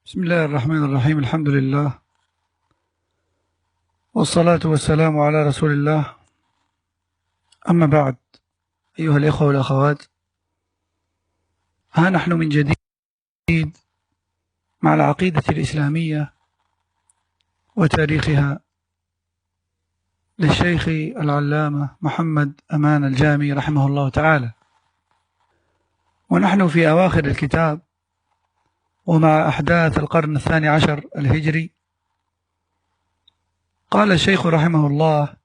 بسم الله الرحمن الرحيم. الحمد لله والصلاة والسلام على رسول الله. أما بعد، أيها الإخوة والأخوات، ها نحن من جديد مع العقيدة الإسلامية وتاريخها للشيخ العلامة محمد أمان الجامي رحمه الله تعالى، ونحن في أواخر الكتاب ومع أحداث القرن الثاني عشر الهجري. قال الشيخ رحمه الله: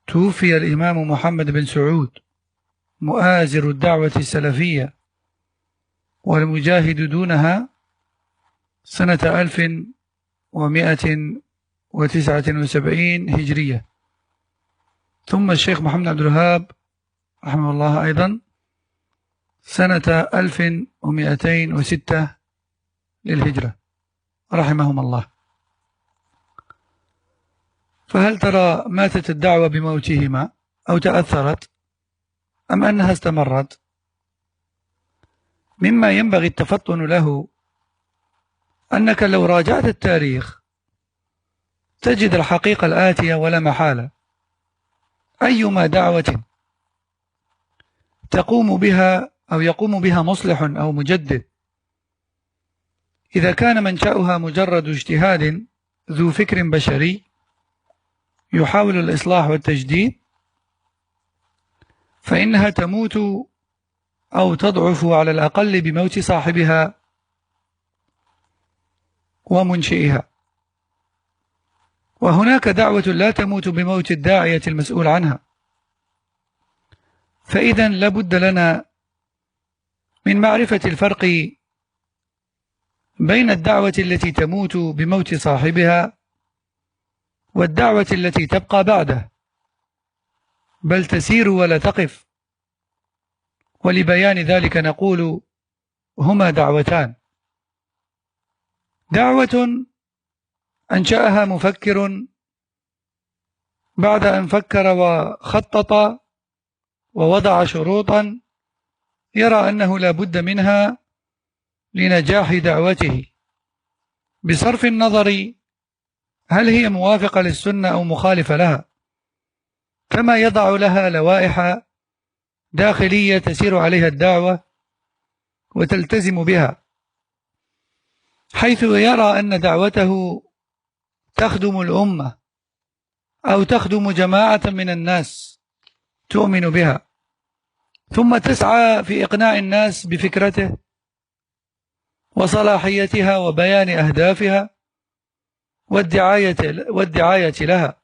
توفي الإمام محمد بن سعود مؤازر الدعوة السلفية والمجاهد دونها سنة 1179 هجرية. ثم الشيخ محمد عبد الوهاب رحمه الله أيضا سنة 1206 للهجرة رحمهم الله. فهل ترى ماتت الدعوة بموتهما أو تأثرت أم أنها استمرت؟ مما ينبغي التفطن له أنك لو راجعت التاريخ تجد الحقيقة الآتية ولا محالة: أيما دعوة تقوم بها أو يقوم بها مصلح أو مجدد، إذا كان منشأها مجرد اجتهاد ذو فكر بشري يحاول الإصلاح والتجديد، فإنها تموت أو تضعف على الأقل بموت صاحبها ومنشئها. وهناك دعوة لا تموت بموت الداعية المسؤول عنها. فإذا لابد لنا من معرفة الفرق بين الدعوة التي تموت بموت صاحبها والدعوة التي تبقى بعده، بل تسير ولا تقف. ولبيان ذلك نقول: هما دعوتان: دعوة أنشأها مفكر بعد أن فكر وخطط ووضع شروطا يرى أنه لا بد منها لنجاح دعوته، بصرف النظر هل هي موافقة للسنة أو مخالفة لها، كما يضع لها لوائح داخلية تسير عليها الدعوة وتلتزم بها، حيث يرى أن دعوته تخدم الأمة أو تخدم جماعة من الناس تؤمن بها، ثم تسعى في إقناع الناس بفكرته وصلاحيتها وبيان أهدافها والدعاية لها،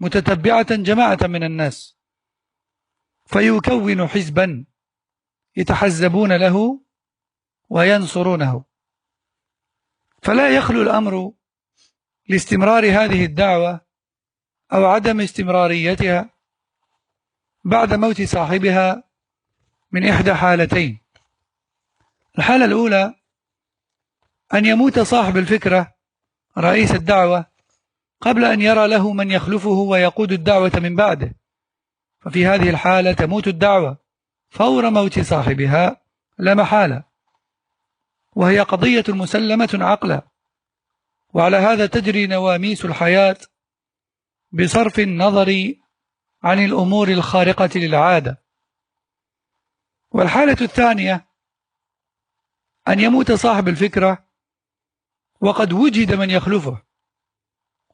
متتبعة جماعة من الناس، فيكون حزبا يتحزبون له وينصرونه. فلا يخلو الأمر لاستمرار هذه الدعوة أو عدم استمراريتها بعد موت صاحبها من إحدى حالتين: الحالة الأولى أن يموت صاحب الفكرة رئيس الدعوة قبل أن يرى له من يخلفه ويقود الدعوة من بعده، ففي هذه الحالة تموت الدعوة فور موت صاحبها لا محالة، وهي قضية مسلمة عقلا. وعلى هذا تجري نواميس الحياة بصرف النظر عن الأمور الخارقة للعادة. والحالة الثانية أن يموت صاحب الفكرة وقد وجد من يخلفه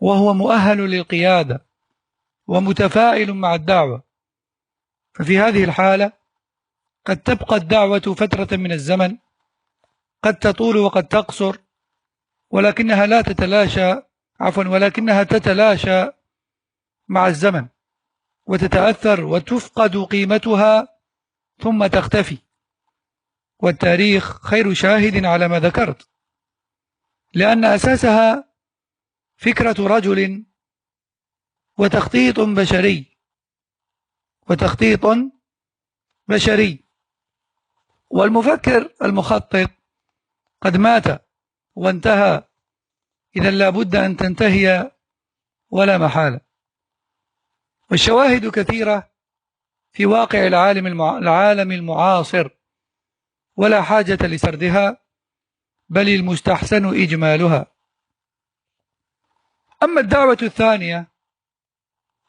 وهو مؤهل للقيادة ومتفائل مع الدعوة، ففي هذه الحالة قد تبقى الدعوة فترة من الزمن، قد تطول وقد تقصر، ولكنها تتلاشى مع الزمن وتتأثر وتفقد قيمتها ثم تختفي. والتاريخ خير شاهد على ما ذكرت، لأن أساسها فكرة رجل وتخطيط بشري، والمفكر المخطط قد مات وانتهى، إذا لا بد أن تنتهي ولا محالة. والشواهد كثيرة في واقع العالم المعاصر ولا حاجة لسردها، بل المستحسن إجمالها. أما الدعوة الثانية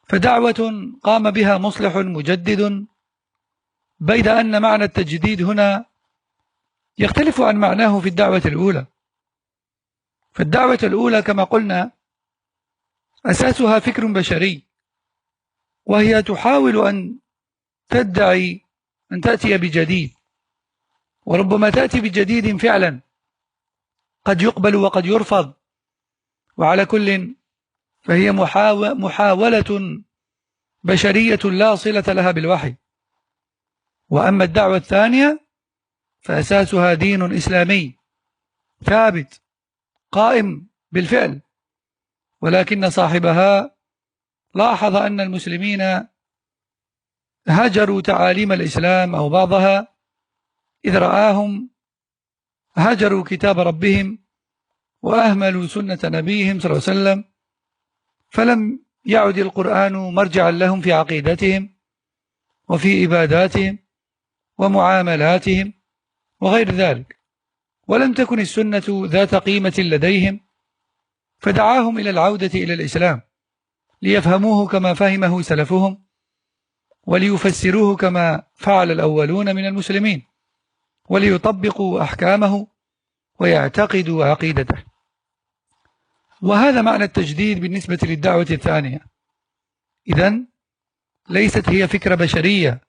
فدعوة قام بها مصلح مجدد، بيد أن معنى التجديد هنا يختلف عن معناه في الدعوة الأولى. فالدعوة الأولى كما قلنا أساسها فكر بشري، وهي تحاول أن تدعي أن تأتي بجديد، وربما تأتي بجديد فعلا قد يقبل وقد يرفض، وعلى كل فهي محاولة بشرية لا صلة لها بالوحي. وأما الدعوة الثانية فأساسها دين إسلامي ثابت قائم بالفعل، ولكن صاحبها لاحظ أن المسلمين هجروا تعاليم الإسلام أو بعضها، إذ رآهم هجروا كتاب ربهم وأهملوا سنة نبيهم صلى الله عليه وسلم، فلم يعد القرآن مرجعا لهم في عقيدتهم وفي عباداتهم ومعاملاتهم وغير ذلك، ولم تكن السنة ذات قيمة لديهم، فدعاهم إلى العودة إلى الإسلام ليفهموه كما فهمه سلفهم، وليفسروه كما فعل الأولون من المسلمين، وليطبقوا أحكامه ويعتقدوا عقيدته. وهذا معنى التجديد بالنسبة للدعوة الثانية. إذن ليست هي فكرة بشرية،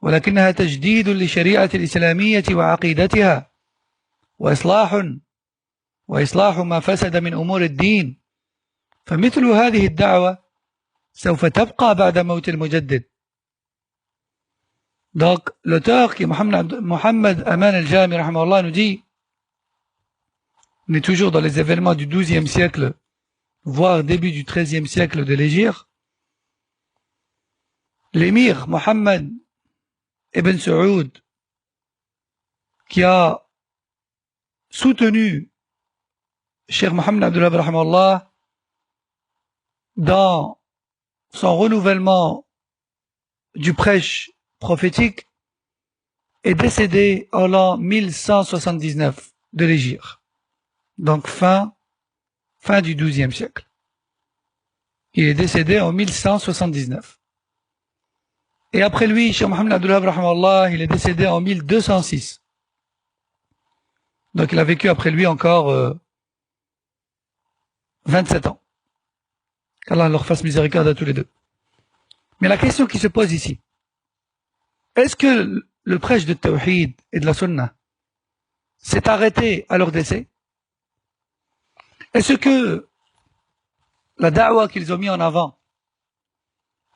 ولكنها تجديد للشريعة الإسلامية وعقيدتها، وإصلاح ما فسد من أمور الدين. فمثل هذه الدعوة سوف تبقى بعد موت المجدد. Donc, l'auteur qui est Mohammed Aman al-Jami, rahimahullah, nous dit, on est toujours dans les événements du XIIe siècle, voire début du XIIIe siècle de l'Hégire. L'émir Mohammed Ibn Saoud, qui a soutenu Cheikh Mohammed Abdullah rahimahullah dans son renouvellement du prêche prophétique, est décédé en l'an 1179 de l'Hégire. Donc fin du XIIe siècle. Il est décédé en 1179. Et après lui, Cheikh Mohammed Abdullah rahimahullah, il est décédé en 1206. Donc il a vécu après lui encore 27 ans. Qu'Allah leur fasse miséricorde à tous les deux. Mais la question qui se pose ici, est-ce que le prêche de Tawhid et de la Sunna s'est arrêté à leur décès? Est-ce que la da'wah qu'ils ont mis en avant,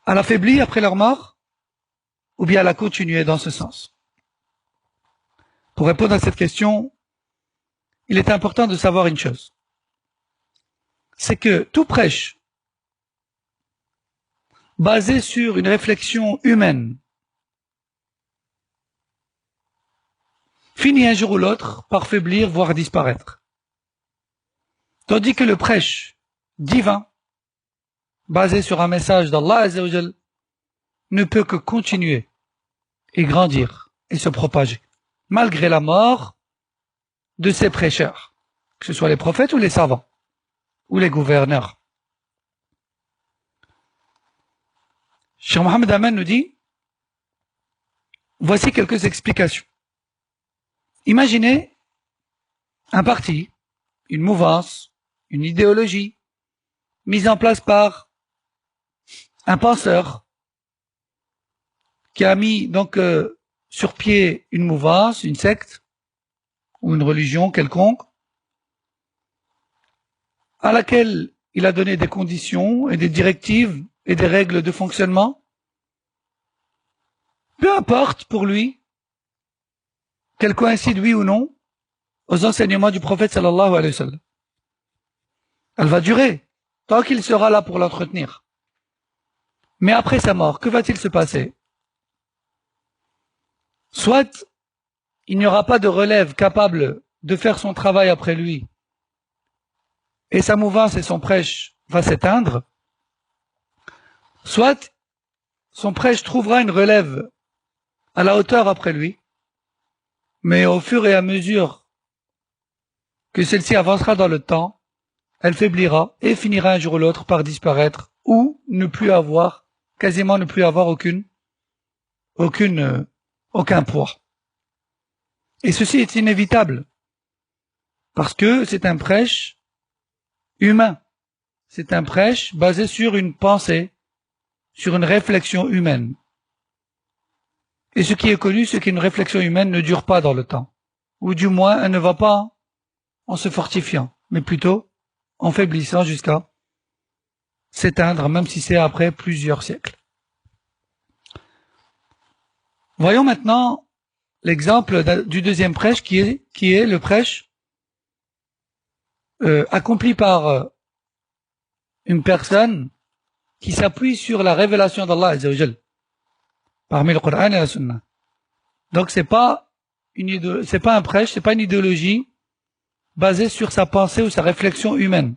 elle a faibli après leur mort, ou bien elle a continué dans ce sens? Pour répondre à cette question, il est important de savoir une chose. C'est que tout prêche basé sur une réflexion humaine finit un jour ou l'autre par faiblir, voire disparaître. Tandis que le prêche divin, basé sur un message d'Allah Azza wa Jal, ne peut que continuer et grandir et se propager, malgré la mort de ses prêcheurs, que ce soit les prophètes ou les savants, ou les gouverneurs. Cheikh Mohammed Aman nous dit, voici quelques explications. Imaginez un parti, une mouvance, une idéologie mise en place par un penseur qui a mis donc sur pied une mouvance, une secte ou une religion quelconque, à laquelle il a donné des conditions et des directives et des règles de fonctionnement. Peu importe pour lui qu'elle coïncide oui ou non aux enseignements du prophète sallallahu alayhi wa sallam. Elle va durer tant qu'il sera là pour l'entretenir. Mais après sa mort, que va-t-il se passer? Soit il n'y aura pas de relève capable de faire son travail après lui, et sa mouvance et son prêche va s'éteindre, soit son prêche trouvera une relève à la hauteur après lui, mais au fur et à mesure que celle-ci avancera dans le temps, elle faiblira et finira un jour ou l'autre par disparaître ou ne plus avoir, quasiment ne plus avoir aucun poids. Et ceci est inévitable parce que c'est un prêche humain. C'est un prêche basé sur une pensée, sur une réflexion humaine. Et ce qui est connu, c'est qu'une réflexion humaine ne dure pas dans le temps. Ou du moins, elle ne va pas en se fortifiant, mais plutôt en faiblissant jusqu'à s'éteindre, même si c'est après plusieurs siècles. Voyons maintenant l'exemple du deuxième prêche qui est le prêche accompli par une personne qui s'appuie sur la révélation d'Allah Azza wa Jal, parmi le Coran et la Sunna. Donc c'est pas un prêche, c'est pas une idéologie basée sur sa pensée ou sa réflexion humaine,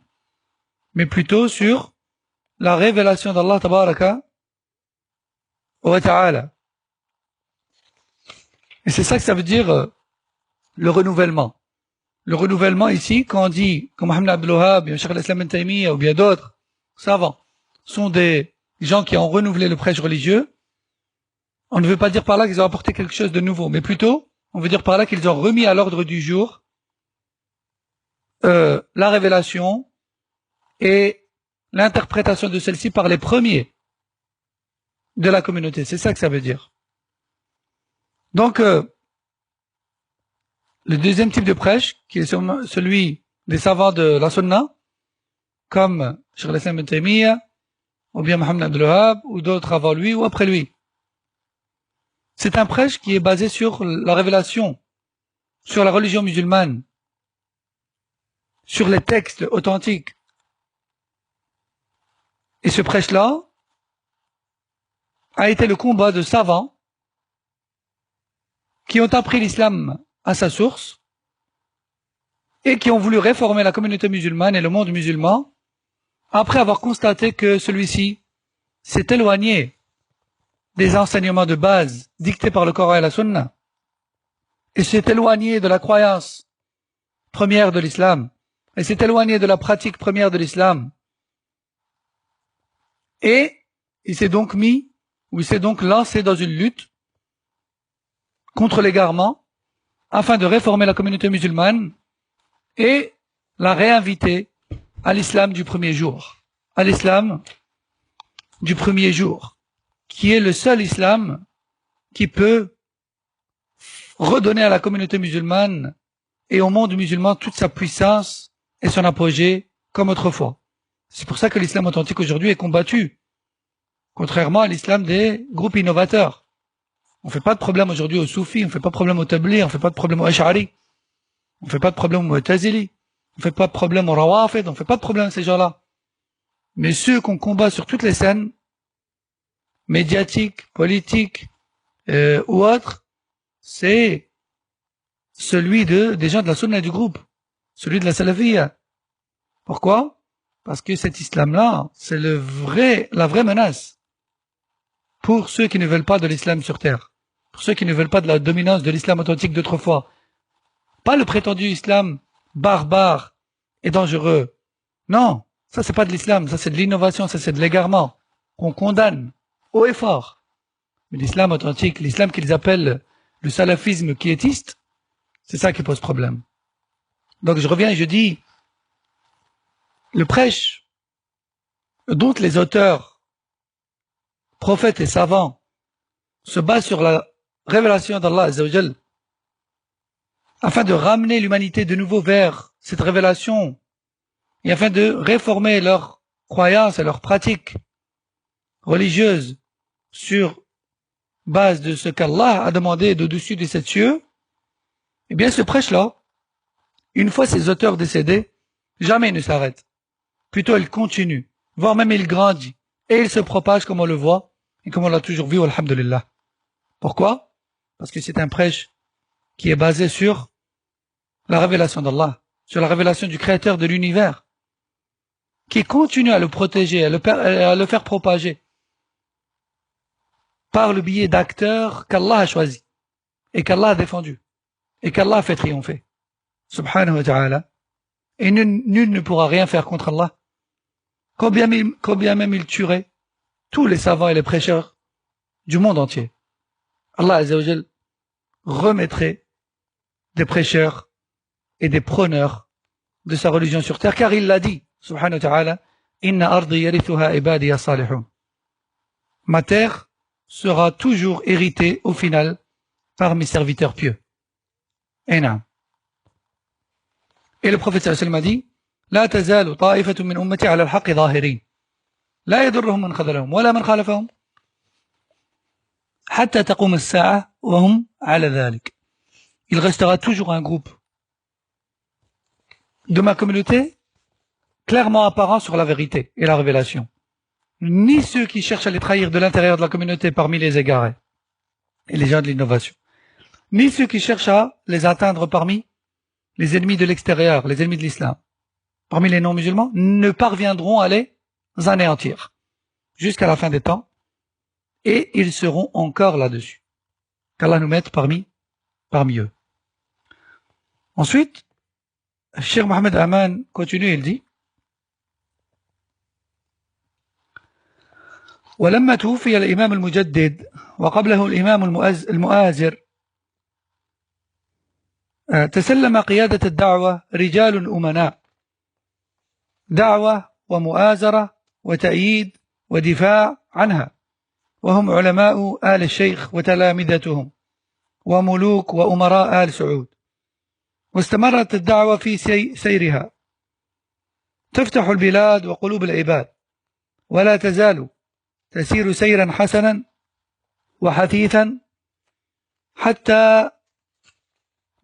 mais plutôt sur la révélation d'Allah Tabaraka wa Ta'ala. Et c'est ça que ça veut dire le renouvellement. Le renouvellement ici, quand on dit, comme Mohammed Abdul Wahhab, Cheikh al-Islam ibn Taymiyyah ou bien d'autres savants, sont des gens qui ont renouvelé le prêche religieux, on ne veut pas dire par là qu'ils ont apporté quelque chose de nouveau, mais plutôt, on veut dire par là qu'ils ont remis à l'ordre du jour la révélation et l'interprétation de celle-ci par les premiers de la communauté. C'est ça que ça veut dire. Donc, le deuxième type de prêche, qui est celui des savants de la Sunna, comme Cheikh al-Islam ibn Taymiyyah, ou bien Mohammed Abdul Wahhab, ou d'autres avant lui ou après lui. C'est un prêche qui est basé sur la révélation, sur la religion musulmane, sur les textes authentiques. Et ce prêche-là a été le combat de savants qui ont appris l'islam à sa source et qui ont voulu réformer la communauté musulmane et le monde musulman après avoir constaté que celui-ci s'est éloigné des enseignements de base dictés par le Coran et la Sunna et s'est éloigné de la croyance première de l'islam et s'est éloigné de la pratique première de l'islam. Et il s'est donc lancé dans une lutte contre l'égarement afin de réformer la communauté musulmane et la réinviter à l'islam du premier jour. À l'islam du premier jour, qui est le seul islam qui peut redonner à la communauté musulmane et au monde musulman toute sa puissance et son apogée comme autrefois. C'est pour ça que l'islam authentique aujourd'hui est combattu, contrairement à l'islam des groupes innovateurs. On ne fait pas de problème aujourd'hui aux soufis, on ne fait pas de problème aux tablis, on ne fait pas de problème aux ash'ari, on ne fait pas de problème aux mu'tazili, on ne fait pas de problème aux rawafid, on ne fait pas de problème à ces gens-là. Mais ceux qu'on combat sur toutes les scènes, médiatiques, politiques ou autres, c'est celui des gens de la sunna du groupe, celui de la salafiyya. Pourquoi? Parce que cet islam-là, c'est la vraie menace pour ceux qui ne veulent pas de l'islam sur terre, pour ceux qui ne veulent pas de la dominance de l'islam authentique d'autrefois. Pas le prétendu islam barbare et dangereux. Non, ça c'est pas de l'islam, ça c'est de l'innovation, ça c'est de l'égarement qu'on condamne haut et fort. Mais l'islam authentique, l'islam qu'ils appellent le salafisme quiétiste, c'est ça qui pose problème. Donc je reviens et je dis, le prêche dont les auteurs, prophètes et savants se basent sur la révélation d'Allah Azza wa Jal, afin de ramener l'humanité de nouveau vers cette révélation et afin de réformer leurs croyances et leurs pratiques religieuses sur base de ce qu'Allah a demandé d'au-dessus des 7 cieux, eh bien ce prêche-là, une fois ses auteurs décédés, jamais il ne s'arrête. Plutôt il continue, voire même il grandit, et il se propage comme on le voit, et comme on l'a toujours vu, alhamdulillah. Pourquoi? Parce que c'est un prêche qui est basé sur la révélation d'Allah, sur la révélation du Créateur de l'univers, qui continue à le protéger, à le faire propager, par le biais d'acteurs qu'Allah a choisis, et qu'Allah a défendus, et qu'Allah a fait triompher. Subhanahu wa ta'ala. et nul ne pourra rien faire contre Allah. Combien même il tuerait tous les savants et les prêcheurs du monde entier, Allah Azza wa Jal remettrait des prêcheurs et des prôneurs de sa religion sur terre, car il l'a dit, subhanahu wa ta'ala, Inna ardi yarithuha ibadiya salihun. Ma terre sera toujours héritée au final par mes serviteurs pieux. Et non. Et le prophète sallallahu alayhi wa sallam a dit, La tazalu ta'ifatun min ummati ala al-haqi zahirin. La yadurruhum man khadalahum, wala man khalafahum, hatta taqum as-sa'a, wa hum ala dhalik. Il restera toujours un groupe de ma communauté clairement apparent sur la vérité et la révélation. Ni ceux qui cherchent à les trahir de l'intérieur de la communauté parmi les égarés et les gens de l'innovation, ni ceux qui cherchent à les atteindre parmi les ennemis de l'extérieur, les ennemis de l'islam, parmi les non-musulmans, ne parviendront à les anéantir jusqu'à la fin des temps, et ils seront encore là-dessus. Qu'Allah nous mette parmi eux. Ensuite, Cheikh Mohamed Aman continue, il dit ولما توفي الإمام المجدد وقبله الإمام المؤازر تسلم قيادة الدعوة رجال أمناء، دعوة ومؤازرة وتأييد ودفاع عنها، وهم علماء آل الشيخ وتلامذتهم وملوك وأمراء آل سعود. واستمرت الدعوة في سيرها تفتح البلاد وقلوب العباد، ولا تزال تسير سيرا حسنا وحثيثا حتى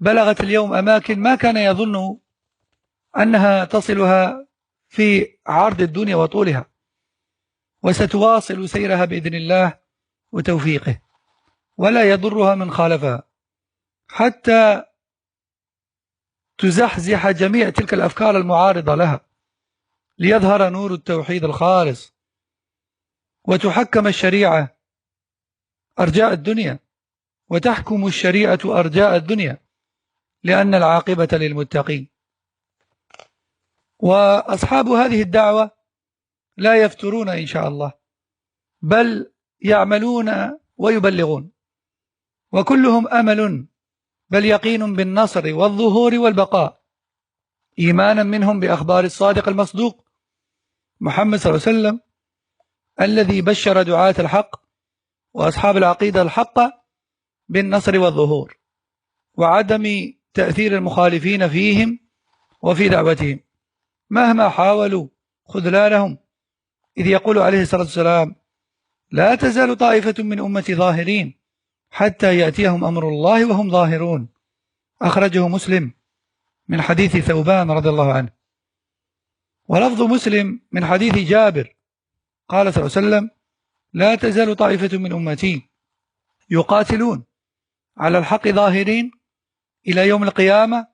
بلغت اليوم أماكن ما كان يظن أنها تصلها في عرض الدنيا وطولها، وستواصل سيرها بإذن الله وتوفيقه، ولا يضرها من خالفها، حتى تزحزح جميع تلك الأفكار المعارضة لها، ليظهر نور التوحيد الخالص، وتحكم الشريعة أرجاء الدنيا، وتحكم الشريعة أرجاء الدنيا، لأن العاقبة للمتقين. وأصحاب هذه الدعوة لا يفترون إن شاء الله، بل يعملون ويبلغون، وكلهم أمل بل يقين بالنصر والظهور والبقاء، إيمانا منهم بأخبار الصادق المصدوق محمد صلى الله عليه وسلم الذي بشر دعاة الحق وأصحاب العقيدة الحقة بالنصر والظهور، وعدم تأثير المخالفين فيهم وفي دعوتهم مهما حاولوا خذلانهم، إذ يقول عليه الصلاة والسلام لا تزال طائفة من أمتي ظاهرين حتى يأتيهم أمر الله وهم ظاهرون. أخرجه مسلم من حديث ثوبان رضي الله عنه. ولفظ مسلم من حديث جابر قال صلى الله عليه وسلم لا تزال طائفة من أمتي يقاتلون على الحق ظاهرين إلى يوم القيامة،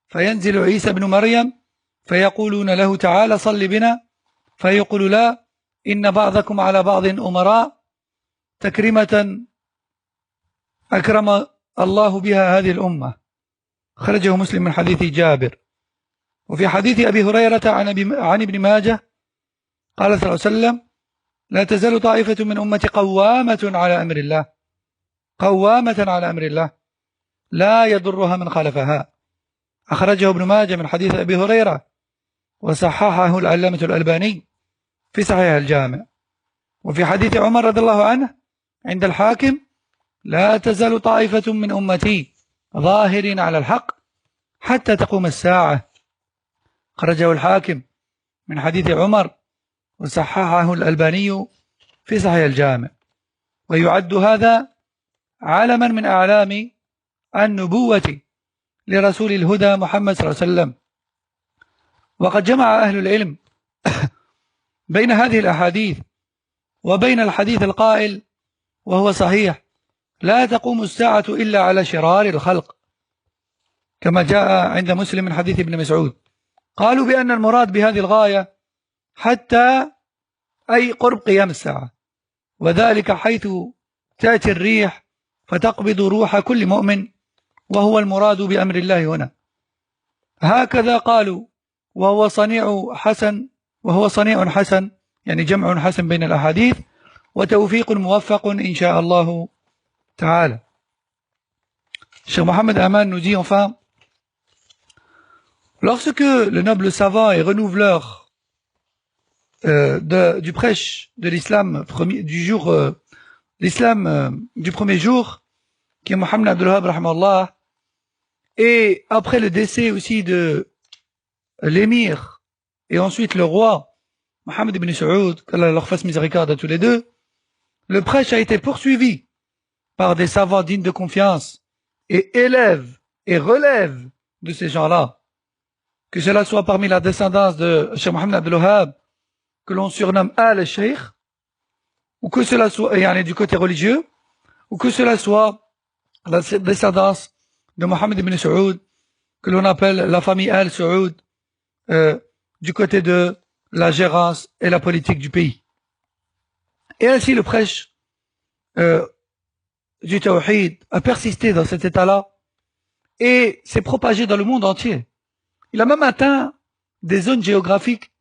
فينزل عيسى بن مريم فيقولون له تعالى صل بنا، فيقول لا إن بعضكم على بعض أمراء، تكريمة أكرم الله بها هذه الأمة. خرجه مسلم من حديث جابر. وفي حديث أبي هريرة عن ابن ماجه قال صلى الله عليه وسلم لا تزال طائفة من أمتي قوامة على أمر الله، قوامة على أمر الله لا يضرها من خالفها. أخرجه ابن ماجه من حديث أبي هريرة، وصححه العلامة الألباني في صحيح الجامع. وفي حديث عمر رضي الله عنه عند الحاكم لا تزال طائفة من أمتي ظاهرين على الحق حتى تقوم الساعة. خرجه الحاكم من حديث عمر، وصححه الألباني في صحيح الجامع. ويعد هذا علما من أعلام النبوة لرسول الهدى محمد صلى الله عليه وسلم. وقد جمع أهل العلم بين هذه الأحاديث وبين الحديث القائل وهو صحيح لا تقوم الساعة إلا على شرار الخلق، كما جاء عند مسلم من حديث ابن مسعود. قالوا بأن المراد بهذه الغاية حتى أي قرب قيام الساعة، وذلك حيث تأتي الريح فتقبض روح كل مؤمن، وهو المراد بأمر الله هنا. هكذا قالوا، وهو صنيع حسن وهو صنيع حسن يعني جمع حسن بين الأحاديث وتوفيق موفق إن شاء الله تعالى. Cheikh Mohamed Aman nous dit enfin, lorsque le noble savant et renouveleur du prêche de l'islam du jour, l'islam du premier jour, qui est Mohamed Abdul Wahhab rahimahullah, et après le décès aussi de l'émir et ensuite le roi Mohamed ibn Saoud, qu'Allah leur fasse miséricorde à tous les deux, le prêche a été poursuivi par des savants dignes de confiance et élèves et relèves de ces gens-là, que cela soit parmi la descendance de Cheikh Mohamed Abdul Wahhab, que l'on surnomme Al-Sheikh, ou que cela soit du côté religieux, ou que cela soit la descendance de Mohamed ibn Saoud, que l'on appelle la famille Al-Saoud, du côté de la gérance et la politique du pays. Et ainsi le prêche du Tawhid a persisté dans cet état-là et s'est propagé dans le monde entier. Il a même atteint des zones géographiques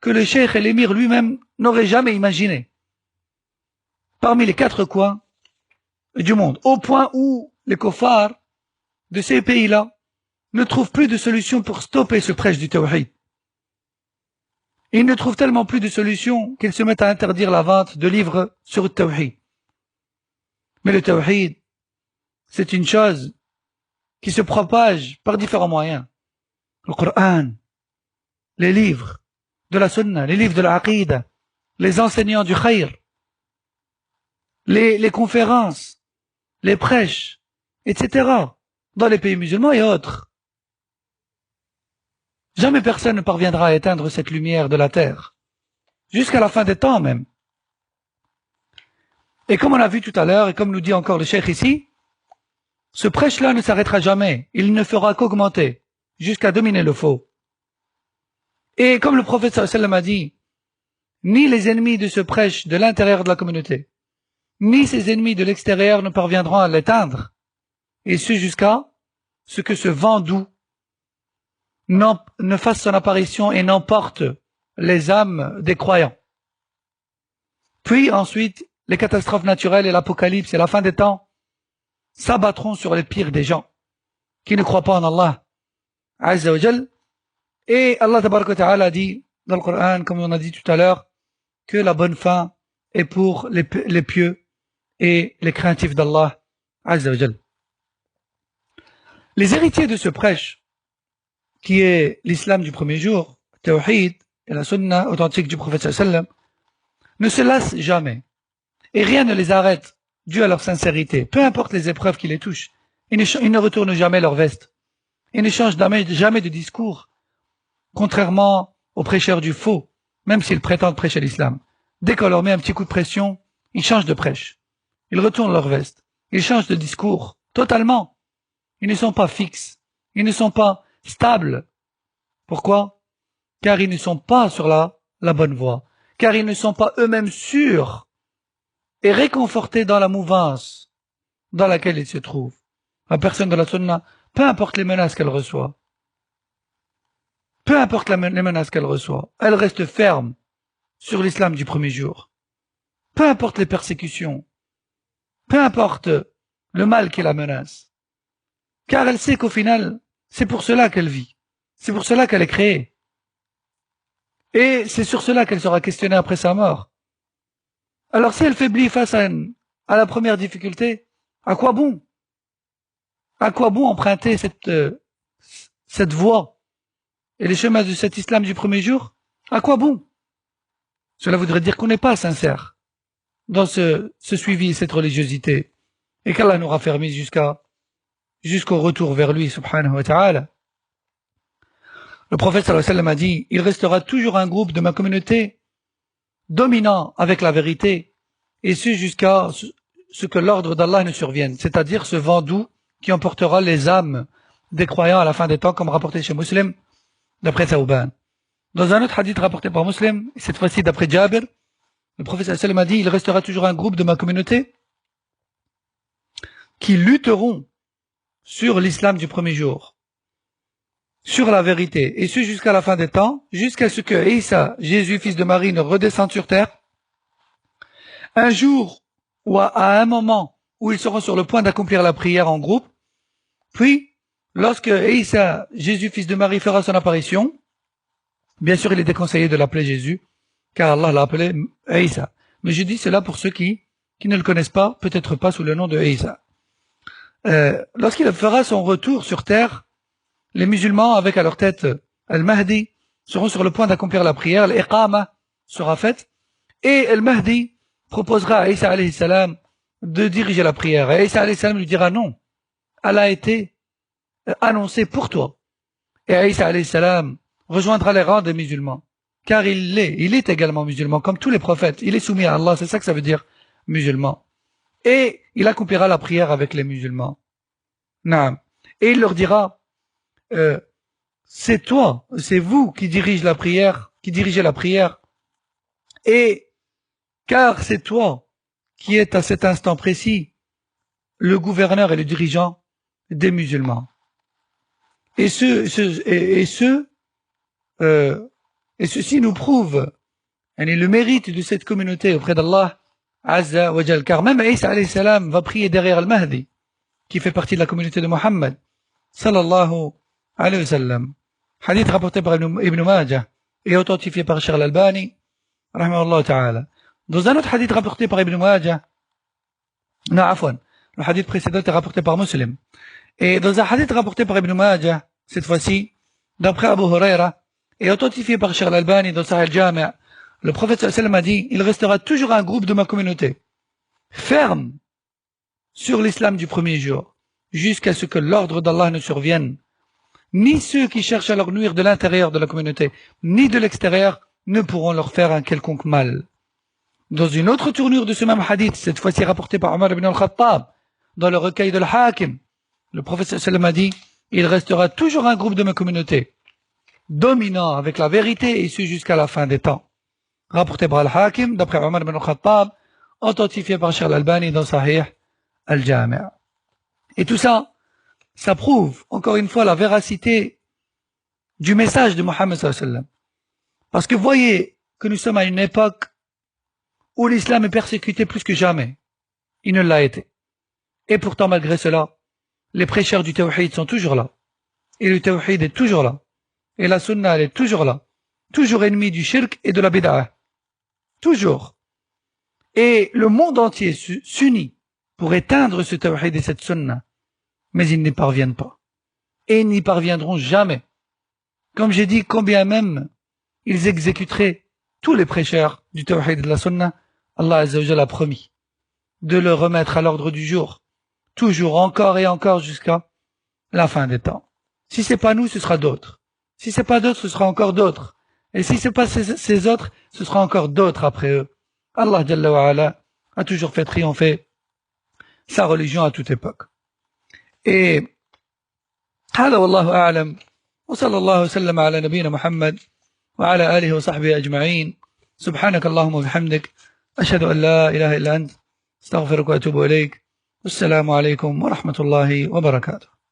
que le cheikh et l'émir lui-même n'auraient jamais imaginées, parmi les 4 coins du monde, au point où les kuffars de ces pays-là ne trouvent plus de solution pour stopper ce prêche du Tawhid. Ils ne trouvent tellement plus de solution qu'ils se mettent à interdire la vente de livres sur le Tawhid. Mais le Tawhid, c'est une chose qui se propage par différents moyens. Le Coran, les livres de la Sunna, les livres de la Aqida, les enseignants du Khayr, les conférences, les prêches, etc. dans les pays musulmans et autres. Jamais personne ne parviendra à éteindre cette lumière de la terre, jusqu'à la fin des temps même. Et comme on a vu tout à l'heure, et comme nous dit encore le cheikh ici, ce prêche-là ne s'arrêtera jamais, il ne fera qu'augmenter, jusqu'à dominer le faux. Et comme le prophète sallallahu alayhi wa sallam a dit, ni les ennemis de ce prêche de l'intérieur de la communauté, ni ses ennemis de l'extérieur ne parviendront à l'éteindre, et ce jusqu'à ce que ce vent doux ne fasse son apparition et n'emporte les âmes des croyants. Puis ensuite, les catastrophes naturelles et l'apocalypse et la fin des temps s'abattront sur les pires des gens qui ne croient pas en Allah Azza wa Jal. Et Allah Tabaraka wa Ta'ala dit dans le Coran, comme on a dit tout à l'heure, que la bonne fin est pour les pieux et les craintifs d'Allah Azza wa Jal. Les héritiers de ce prêche, qui est l'islam du premier jour, Tawhid et la Sunna authentique du prophète sallallahu alayhi wa sallam, ne se lassent jamais. Et rien ne les arrête, dû à leur sincérité. Peu importe les épreuves qui les touchent, ils ne retournent jamais leur veste. Ils ne changent jamais de discours, contrairement aux prêcheurs du faux, même s'ils prétendent prêcher l'islam. Dès qu'on leur met un petit coup de pression, ils changent de prêche. Ils retournent leur veste. Ils changent de discours, totalement. Ils ne sont pas fixes. Ils ne sont pas stables. Pourquoi? Car ils ne sont pas sur la bonne voie. Car ils ne sont pas eux-mêmes sûrs et réconfortés dans la mouvance dans laquelle ils se trouvent. La personne de la Sunna, peu importe les menaces qu'elle reçoit, peu importe les menaces qu'elle reçoit, elle reste ferme sur l'islam du premier jour. Peu importe les persécutions, peu importe le mal qui la menace. Car elle sait qu'au final, c'est pour cela qu'elle vit. C'est pour cela qu'elle est créée. Et c'est sur cela qu'elle sera questionnée après sa mort. Alors si elle faiblit face à la première difficulté, à quoi bon? À quoi bon emprunter cette voie et les chemins de cet islam du premier jour? À quoi bon? Cela voudrait dire qu'on n'est pas sincère dans ce suivi et cette religiosité, et qu'Allah nous raffermisse jusqu'au retour vers lui, subhanahu wa ta'ala. Le prophète sallallahu alayhi wa sallam a dit, il restera toujours un groupe de ma communauté dominant avec la vérité, et ce jusqu'à ce que l'ordre d'Allah ne survienne, c'est-à-dire ce vent doux qui emportera les âmes des croyants à la fin des temps, comme rapporté chez Muslim, d'après Thawban. Dans un autre hadith rapporté par Muslim, cette fois-ci d'après Jabir, le prophète sallallahu alayhi wa sallam a dit, il restera toujours un groupe de ma communauté qui lutteront sur l'islam du premier jour. sur la vérité, et ce jusqu'à la fin des temps, jusqu'à ce que Isa, Jésus, fils de Marie, ne redescende sur terre, un jour ou à un moment où ils seront sur le point d'accomplir la prière en groupe, puis, lorsque Isa, Jésus, fils de Marie, fera son apparition, bien sûr, il est déconseillé de l'appeler Jésus, car Allah l'a appelé Isa. Mais je dis cela pour ceux qui ne le connaissent pas, peut-être pas sous le nom de Isa. Lorsqu'il fera son retour sur terre, les musulmans, avec à leur tête Al-Mahdi, seront sur le point d'accomplir la prière, l'iqama sera faite, et Al-Mahdi proposera à Isa alayhi salam de diriger la prière. Et Isa alayhi salam lui dira non, elle a été annoncée pour toi. Et Isa alayhi salam rejoindra les rangs des musulmans, car il est également musulman, comme tous les prophètes, il est soumis à Allah, c'est ça que ça veut dire, musulman. Et il accomplira la prière avec les musulmans. Naam. Et il leur dira, c'est toi, c'est vous qui dirigez la prière, et car c'est toi qui es à cet instant précis le gouverneur et le dirigeant des musulmans. Et ceci nous prouve le mérite de cette communauté auprès d'Allah Azza wa Jal, car même Isa alayhi salam va prier derrière Al-Mahdi, qui fait partie de la communauté de Mohammed sallallahu alayhi wa sallam. Hadith rapporté par Ibn Majah et authentifié par Cheikh Al-Albani rahimahullah ta'ala. Dans un autre hadith rapporté par Ibn Majah, non, afwan, le hadith précédent est rapporté par Muslim. Et dans un hadith rapporté par Ibn Majah, cette fois-ci, d'après Abu Huraira, et authentifié par Cheikh Al-Albani dans Sahih al-Jami', le prophète sallallahu alayhi wa sallam a dit, il restera toujours un groupe de ma communauté, ferme sur l'islam du premier jour, jusqu'à ce que l'ordre d'Allah ne survienne. Ni ceux qui cherchent à leur nuire de l'intérieur de la communauté, ni de l'extérieur, ne pourront leur faire un quelconque mal. Dans une autre tournure de ce même hadith, cette fois-ci rapporté par Omar ibn al-Khattab, dans le recueil de l'Hakim, le prophète sallallahu alayhi wa sallam a dit, il restera toujours un groupe de ma communauté, dominant avec la vérité, et ce jusqu'à la fin des temps. Rapporté par Al-Hakim, d'après Omar ibn al-Khattab, authentifié par Cheikh Al-Albani dans Sahih al-Jami'. Et tout ça, ça prouve, encore une fois, la véracité du message de Mohammed sallallahu alayhi wa sallam. Parce que voyez que nous sommes à une époque où l'islam est persécuté plus que jamais. Il ne l'a été. Et pourtant, malgré cela, les prêcheurs du tawhid sont toujours là. Et le tawhid est toujours là. Et la sunna, elle est toujours là. Toujours ennemi du shirk et de la bid'ah. Toujours. Et le monde entier s'unit pour éteindre ce tawhid et cette sunna. Mais ils n'y parviennent pas. Et ils n'y parviendront jamais. Comme j'ai dit, combien même ils exécuteraient tous les prêcheurs du tawhid et de la sunna, Allah Azza wa Jalla a promis de le remettre à l'ordre du jour, toujours, encore et encore, jusqu'à la fin des temps. Si c'est pas nous, ce sera d'autres. Si c'est pas d'autres, ce sera encore d'autres. Et si c'est pas ces autres, ce sera encore d'autres après eux. Allah Jalla wa Ala a toujours fait triompher sa religion à toute époque. Et هذا والله أعلم وصلى الله وسلم على نبينا محمد وعلى آله وصحبه أجمعين سبحانك اللهم وبحمدك أشهد أن لا إله إلا أنت استغفرك وأتوب إليك والسلام عليكم ورحمة الله وبركاته